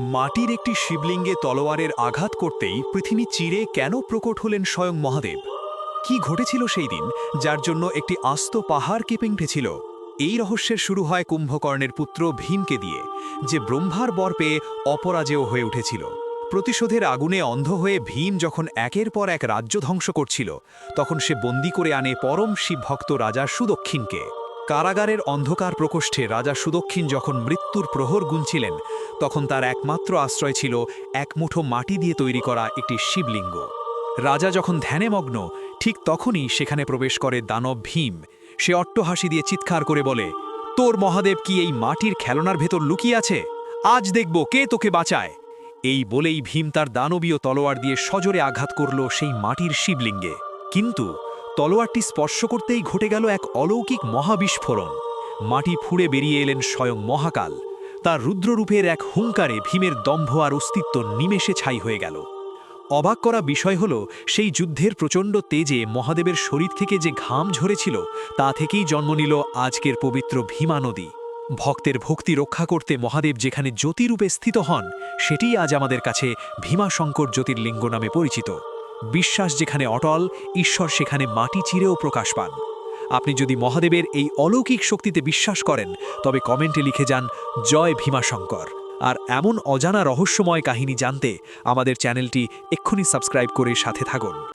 মাটির একটি শিবলিঙ্গে তলোয়ারের আঘাত করতেই পৃথিবী চিরে কেন প্রকট হলেন স্বয়ং মহাদেব? কি ঘটেছিল সেই দিন যার জন্য একটি আস্ত পাহাড় কেঁপে উঠেছিল? এই রহস্যের শুরু হয় কুম্ভকর্ণের পুত্র ভীমকে দিয়ে, যে ব্রহ্মার বর পেয়ে অপরাজেয় হয়ে উঠেছিল। প্রতিশোধের আগুনে অন্ধ হয়ে ভীম যখন একের পর এক রাজ্য ধ্বংস করছিল, তখন সে বন্দী করে আনে পরম শিবভক্ত রাজা সুদক্ষিণকে। কারাগারের অন্ধকার প্রকোষ্ঠে রাজা সুদক্ষিণ যখন মৃত্যুর প্রহর গুনছিলেন, তখন তার একমাত্র আশ্রয় ছিল এক মুঠো মাটি দিয়ে তৈরি করা একটি শিবলিঙ্গ। রাজা যখন ধ্যানে মগ্ন, ঠিক তখনই সেখানে প্রবেশ করে দানব ভীম। সে অট্টহাসি দিয়ে চিৎকার করে বলে, তোর মহাদেব কি এই মাটির খেলনার ভেতর লুকিয়ে আছে? আজ দেখব কে তোকে বাঁচায়। এই বলেই ভীম তার দানবীয় তলোয়ার দিয়ে সজোরে আঘাত করল সেই মাটির শিবলিঙ্গে। কিন্তু তলোয়ারটি স্পর্শ করতেই ঘটে গেল এক অলৌকিক মহাবিস্ফোরণ। মাটি ফুঁড়ে বেরিয়ে এলেন স্বয়ং মহাকাল। তার রুদ্ররূপের এক হুঙ্কারে ভীমের দম্ভ আর অস্তিত্ব নিমেষে ছাই হয়ে গেল। অবাক করা বিষয় হল, সেই যুদ্ধের প্রচণ্ড তেজে মহাদেবের শরীর থেকে যে ঘাম ঝরেছিল, তা থেকেই জন্ম নিল আজকের পবিত্র ভীমা নদী। ভক্তের ভক্তি রক্ষা করতে মহাদেব যেখানে জ্যোতিরূপে স্থিত হন, সেটিই আজ আমাদের কাছে ভীমাশঙ্কর জ্যোতির্লিঙ্গ নামে পরিচিত। বিশ্বাস যেখানে অটল, ঈশ্বর সেখানে মাটি চিরেও প্রকাশ পান। আপনি যদি মহাদেবের এই অলৌকিক শক্তিতে বিশ্বাস করেন, তবে কমেন্টে লিখে যান জয় ভীমাশঙ্কর। আর এমন অজানা রহস্যময় কাহিনী জানতে আমাদের চ্যানেলটি এক্ষুনি সাবস্ক্রাইব করে সাথে থাকুন।